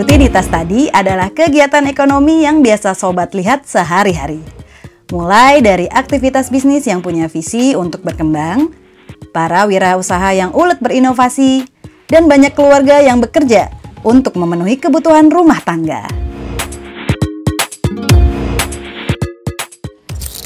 Rutinitas tadi adalah kegiatan ekonomi yang biasa sobat lihat sehari-hari. Mulai dari aktivitas bisnis yang punya visi untuk berkembang, para wirausaha yang ulet berinovasi, dan banyak keluarga yang bekerja untuk memenuhi kebutuhan rumah tangga.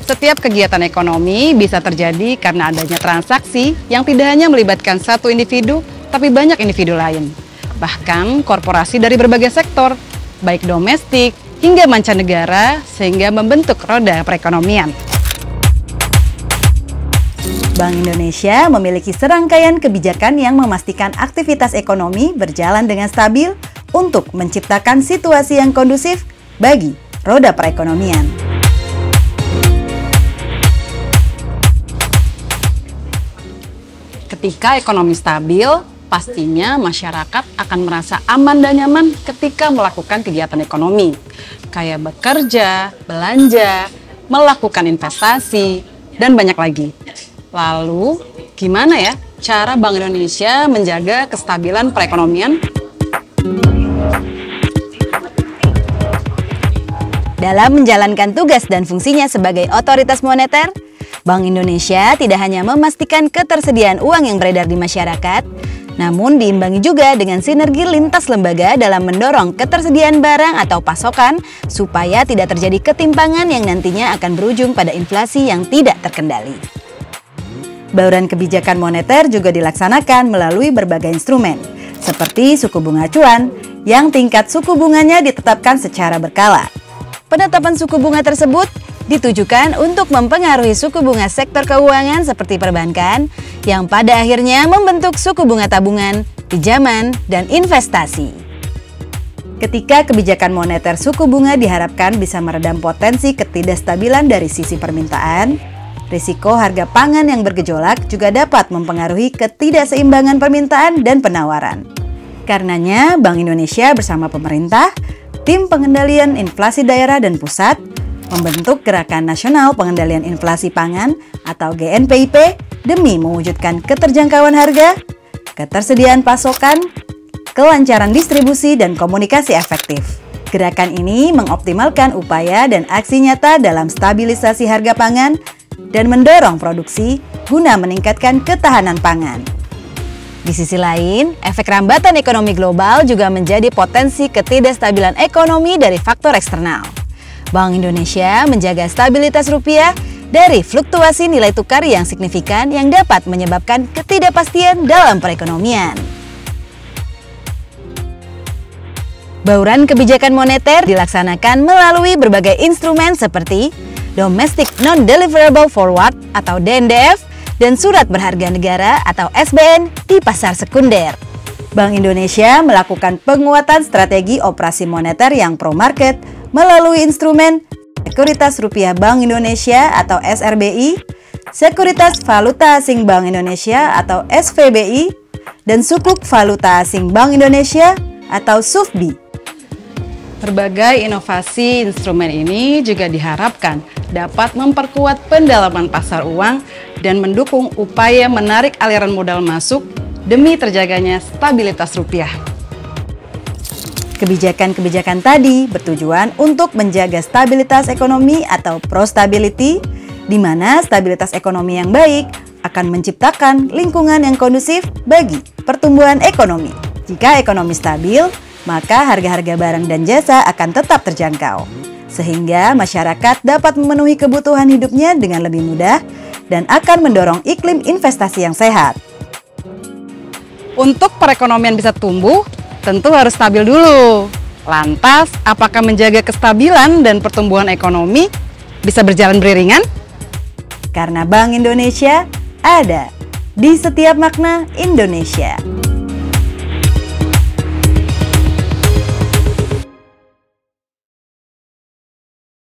Setiap kegiatan ekonomi bisa terjadi karena adanya transaksi yang tidak hanya melibatkan satu individu, tapi banyak individu lain. Bahkan korporasi dari berbagai sektor, baik domestik hingga mancanegara, sehingga membentuk roda perekonomian. Bank Indonesia memiliki serangkaian kebijakan yang memastikan aktivitas ekonomi berjalan dengan stabil untuk menciptakan situasi yang kondusif bagi roda perekonomian. Ketika ekonomi stabil, pastinya masyarakat akan merasa aman dan nyaman ketika melakukan kegiatan ekonomi, kayak bekerja, belanja, melakukan investasi, dan banyak lagi. Lalu, gimana ya cara Bank Indonesia menjaga kestabilan perekonomian? Dalam menjalankan tugas dan fungsinya sebagai otoritas moneter, Bank Indonesia tidak hanya memastikan ketersediaan uang yang beredar di masyarakat, namun diimbangi juga dengan sinergi lintas lembaga dalam mendorong ketersediaan barang atau pasokan supaya tidak terjadi ketimpangan yang nantinya akan berujung pada inflasi yang tidak terkendali. Bauran kebijakan moneter juga dilaksanakan melalui berbagai instrumen, seperti suku bunga acuan, yang tingkat suku bunganya ditetapkan secara berkala. Penetapan suku bunga tersebut ditujukan untuk mempengaruhi suku bunga sektor keuangan seperti perbankan, yang pada akhirnya membentuk suku bunga tabungan, pinjaman, dan investasi. Ketika kebijakan moneter suku bunga diharapkan bisa meredam potensi ketidakstabilan dari sisi permintaan, risiko harga pangan yang bergejolak juga dapat mempengaruhi ketidakseimbangan permintaan dan penawaran. Karenanya, Bank Indonesia bersama pemerintah, tim pengendalian inflasi daerah dan pusat, membentuk Gerakan Nasional Pengendalian Inflasi Pangan atau GNPIP demi mewujudkan keterjangkauan harga, ketersediaan pasokan, kelancaran distribusi, dan komunikasi efektif. Gerakan ini mengoptimalkan upaya dan aksi nyata dalam stabilisasi harga pangan dan mendorong produksi guna meningkatkan ketahanan pangan. Di sisi lain, efek rambatan ekonomi global juga menjadi potensi ketidakstabilan ekonomi dari faktor eksternal. Bank Indonesia menjaga stabilitas rupiah dari fluktuasi nilai tukar yang signifikan yang dapat menyebabkan ketidakpastian dalam perekonomian. Bauran kebijakan moneter dilaksanakan melalui berbagai instrumen seperti Domestic Non-Deliverable Forward atau DNDF dan Surat Berharga Negara atau SBN di pasar sekunder. Bank Indonesia melakukan penguatan strategi operasi moneter yang pro-market melalui instrumen Sekuritas Rupiah Bank Indonesia atau SRBI, Sekuritas Valuta Asing Bank Indonesia atau SVBI, dan Sukuk Valuta Asing Bank Indonesia atau SUVBI. Berbagai inovasi instrumen ini juga diharapkan dapat memperkuat pendalaman pasar uang dan mendukung upaya menarik aliran modal masuk demi terjaganya stabilitas rupiah. Kebijakan-kebijakan tadi bertujuan untuk menjaga stabilitas ekonomi atau pro-stability, di mana stabilitas ekonomi yang baik akan menciptakan lingkungan yang kondusif bagi pertumbuhan ekonomi. Jika ekonomi stabil, maka harga-harga barang dan jasa akan tetap terjangkau, sehingga masyarakat dapat memenuhi kebutuhan hidupnya dengan lebih mudah dan akan mendorong iklim investasi yang sehat. Untuk perekonomian bisa tumbuh, tentu harus stabil dulu. Lantas, apakah menjaga kestabilan dan pertumbuhan ekonomi bisa berjalan beriringan? Karena Bank Indonesia ada di setiap makna Indonesia.